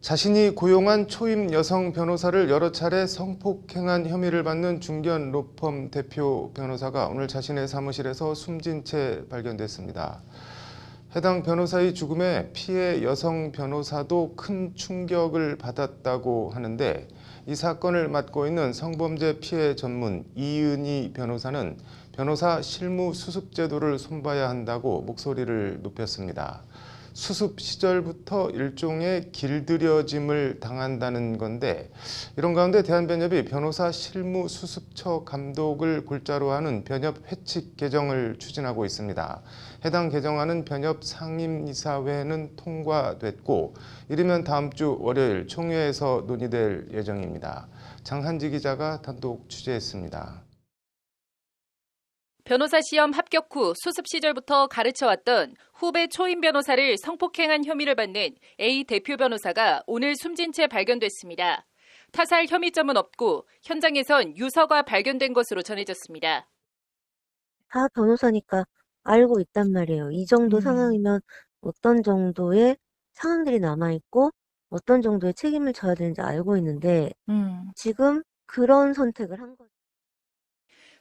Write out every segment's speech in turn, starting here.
자신이 고용한 초임 여성 변호사를 여러 차례 성폭행한 혐의를 받는 중견 로펌 대표 변호사가 오늘 자신의 사무실에서 숨진 채 발견됐습니다. 해당 변호사의 죽음에 피해 여성 변호사도 큰 충격을 받았다고 하는데 이 사건을 맡고 있는 성범죄 피해 전문 이은희 변호사는 변호사 실무 수습 제도를 손봐야 한다고 목소리를 높였습니다. 수습 시절부터 일종의 길들여짐을 당한다는 건데 이런 가운데 대한변협이 변호사 실무 수습처 감독을 골자로 하는 변협 회칙 개정을 추진하고 있습니다. 해당 개정안은 변협 상임이사회는 통과됐고 이르면 다음 주 월요일 총회에서 논의될 예정입니다. 장한지 기자가 단독 취재했습니다. 변호사 시험 합격 후 수습 시절부터 가르쳐왔던 후배 초임 변호사를 성폭행한 혐의를 받는 A 대표 변호사가 오늘 숨진 채 발견됐습니다. 타살 혐의점은 없고 현장에선 유서가 발견된 것으로 전해졌습니다. 다 변호사니까 알고 있단 말이에요. 이 정도 상황이면 어떤 정도의 상황들이 남아있고 어떤 정도의 책임을 져야 되는지 알고 있는데 지금 그런 선택을 한 거죠.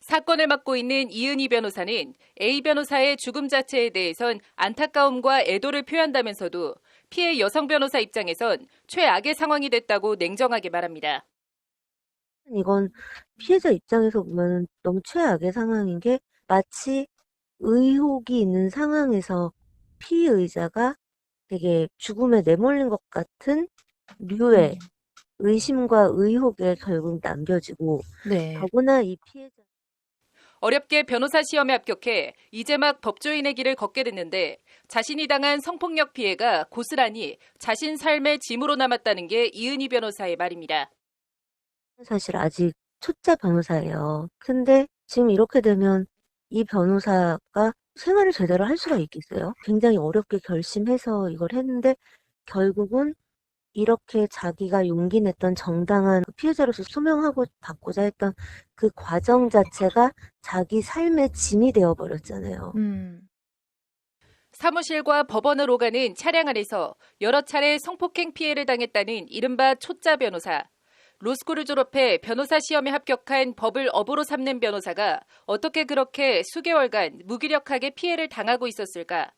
사건을 맡고 있는 이은희 변호사는 A 변호사의 죽음 자체에 대해선 안타까움과 애도를 표한다면서도 피해 여성 변호사 입장에선 최악의 상황이 됐다고 냉정하게 말합니다. 이건 피해자 입장에서 보면 너무 최악의 상황인 게 마치 의혹이 있는 상황에서 피의자가 되게 죽음에 내몰린 것 같은 류의 의심과 의혹에 결국 남겨지고 더구나 이 피해자 어렵게 변호사 시험에 합격해 이제 막 법조인의 길을 걷게 됐는데 자신이 당한 성폭력 피해가 고스란히 자신 삶의 짐으로 남았다는 게 이은희 변호사의 말입니다. 사실 아직 초짜 변호사예요. 근데 지금 이렇게 되면 이 변호사가 생활을 제대로 할 수가 있겠어요? 굉장히 어렵게 결심해서 이걸 했는데 결국은 이렇게 자기가 용기 냈던 정당한 피해자로서 소명하고 받고자 했던 그 과정 자체가 자기 삶의 짐이 되어버렸잖아요. 사무실과 법원을 오가는 차량 안에서 여러 차례 성폭행 피해를 당했다는 이른바 초짜 변호사. 로스쿨을 졸업해 변호사 시험에 합격한 법을 업으로 삼는 변호사가 어떻게 그렇게 수개월간 무기력하게 피해를 당하고 있었을까?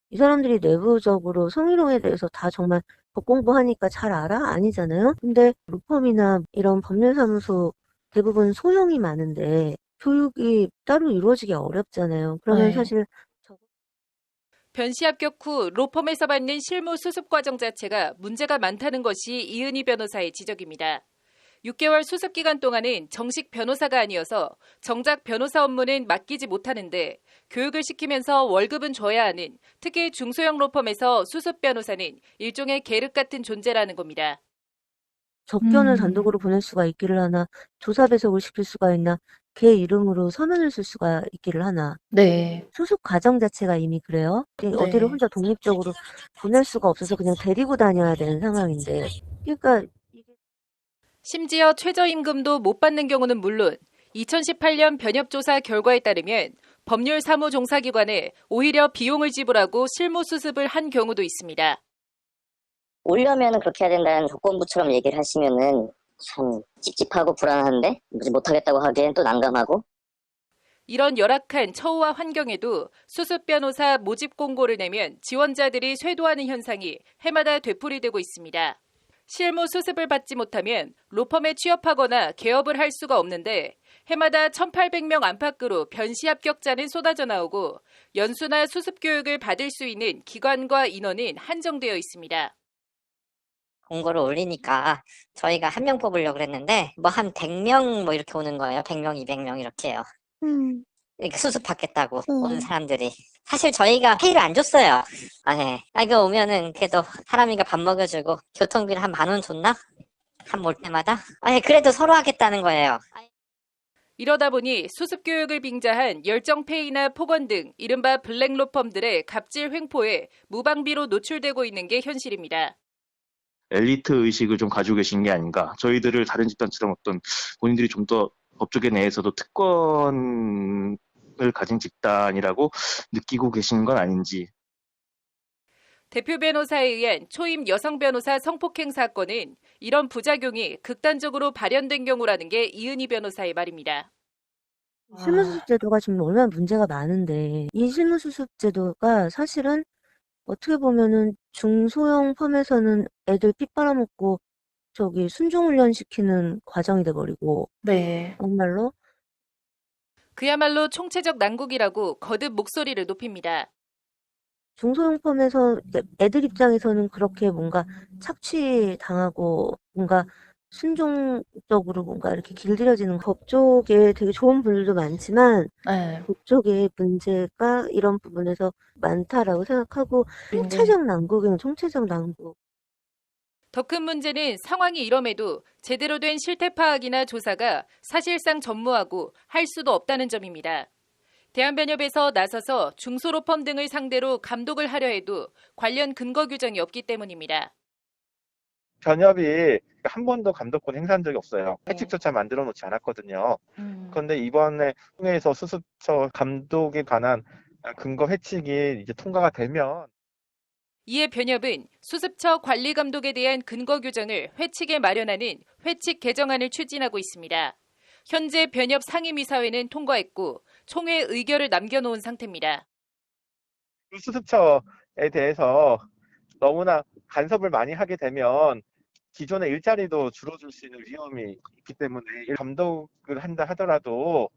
이 사람들이 내부적으로 성희롱에 대해서 다 정말 법 공부하니까 잘 알아? 아니잖아요? 근데 로펌이나 이런 법률사무소 대부분 소형이 많은데 교육이 따로 이루어지기 어렵잖아요. 그러면 사실 변시 합격 후 로펌에서 받는 실무 수습 과정 자체가 문제가 많다는 것이 이은희 변호사의 지적입니다. 6개월 수습 기간 동안은 정식 변호사가 아니어서 정작 변호사 업무는 맡기지 못하는데 교육을 시키면서 월급은 줘야 하는 특히 중소형 로펌에서 수습 변호사는 일종의 계륵 같은 존재라는 겁니다. 접견을 단독으로 보낼 수가 있기를 하나, 조사 배석을 시킬 수가 있나, 걔 이름으로 서면을 쓸 수가 있기를 하나. 수습 과정 자체가 이미 그래요. 어디를 혼자 독립적으로 보낼 수가 없어서 그냥 데리고 다녀야 되는 상황인데. 그러니까 심지어 최저임금도 못 받는 경우는 물론 2018년 변협조사 결과에 따르면 법률 사무 종사기관에 오히려 비용을 지불하고 실무 수습을 한 경우도 있습니다. 오려면은 그렇게 해야 된다는 조건부처럼 얘기를 하시면은 참 찝찝하고 불안한데 못하겠다고 하기엔 또 난감하고. 이런 열악한 처우와 환경에도 수습 변호사 모집 공고를 내면 지원자들이 쇄도하는 현상이 해마다 되풀이되고 있습니다. 실무 수습을 받지 못하면 로펌에 취업하거나 개업을 할 수가 없는데 해마다 1,800명 안팎으로 변시 합격자는 쏟아져 나오고 연수나 수습 교육을 받을 수 있는 기관과 인원은 한정되어 있습니다. 공고를 올리니까 저희가 한 명 뽑으려고 그랬는데 뭐 한 100명 뭐 이렇게 오는 거예요. 100명, 200명 이렇게요. 이렇게 수습받겠다고 오는 사람들이. 사실 저희가 페이를 안 줬어요. 네. 이거 오면은 그래도 사람이가 밥 먹여주고 교통비를 한 10,000원 줬나? 한 올 때마다? 그래도 서로 하겠다는 거예요. 이러다 보니 수습 교육을 빙자한 열정페이나 폭언 등 이른바 블랙 로펌들의 갑질 횡포에 무방비로 노출되고 있는 게 현실입니다. 엘리트 의식을 좀 가지고 계신 게 아닌가. 저희들을 다른 집단처럼 어떤 본인들이 좀 더 법조계 내에서도 특권을 가진 집단이라고 느끼고 계신 건 아닌지. 대표 변호사에 의한 초임 여성 변호사 성폭행 사건은 이런 부작용이 극단적으로 발현된 경우라는 게 이은희 변호사의 말입니다. 실무수습 제도가 지금 얼마나 문제가 많은데 이 실무수습 제도가 사실은 어떻게 보면은 중소형 펌에서는 애들 피 빨아먹고 저기 순종훈련 시키는 과정이 돼버리고 네. 정말로 그야말로 총체적 난국이라고 거듭 목소리를 높입니다. 중소형 펌에서 애들 입장에서는 그렇게 뭔가 착취당하고 뭔가 순종적으로 뭔가 이렇게 길들여지는 법 쪽에 되게 좋은 분들도 많지만 네. 법 쪽에 문제가 이런 부분에서 많다라고 생각하고 총체적 난국이면 총체적 난국. 더 큰 문제는 상황이 이럼에도 제대로 된 실태 파악이나 조사가 사실상 전무하고 할 수도 없다는 점입니다. 대한변협에서 나서서 중소로펌 등을 상대로 감독을 하려 해도 관련 근거 규정이 없기 때문입니다. 변협이 한 번도 감독권 행사한 적이 없어요. 네. 회칙조차 만들어 놓지 않았거든요. 그런데 이번에 통해서 수습처 감독에 관한 근거 회칙이 이제 통과가 되면 이에 변협은 수습처 관리감독에 대한 근거 규정을 회칙에 마련하는 회칙 개정안을 추진하고 있습니다. 현재 변협 상임이사회는 통과했고 총회 의결을 남겨놓은 상태입니다. 수습처에 대해서 너무나 간섭을 많이 하게 되면 기존의 일자리도 줄어들 수 있는 위험이 있기 때문에 감독을 한다 하더라도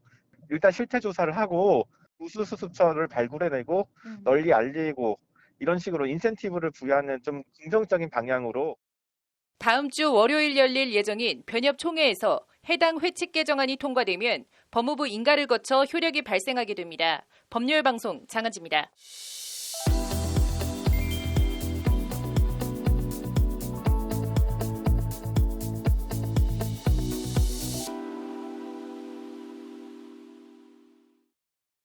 일단 실태 조사를 하고 우수 수습처를 발굴해내고 널리 알리고 이런 식으로 인센티브를 부여하는 좀 긍정적인 방향으로 다음 주 월요일 열릴 예정인 변협 총회에서 해당 회칙 개정안이 통과되면 법무부 인가를 거쳐 효력이 발생하게 됩니다. 법률방송 장하지입니다.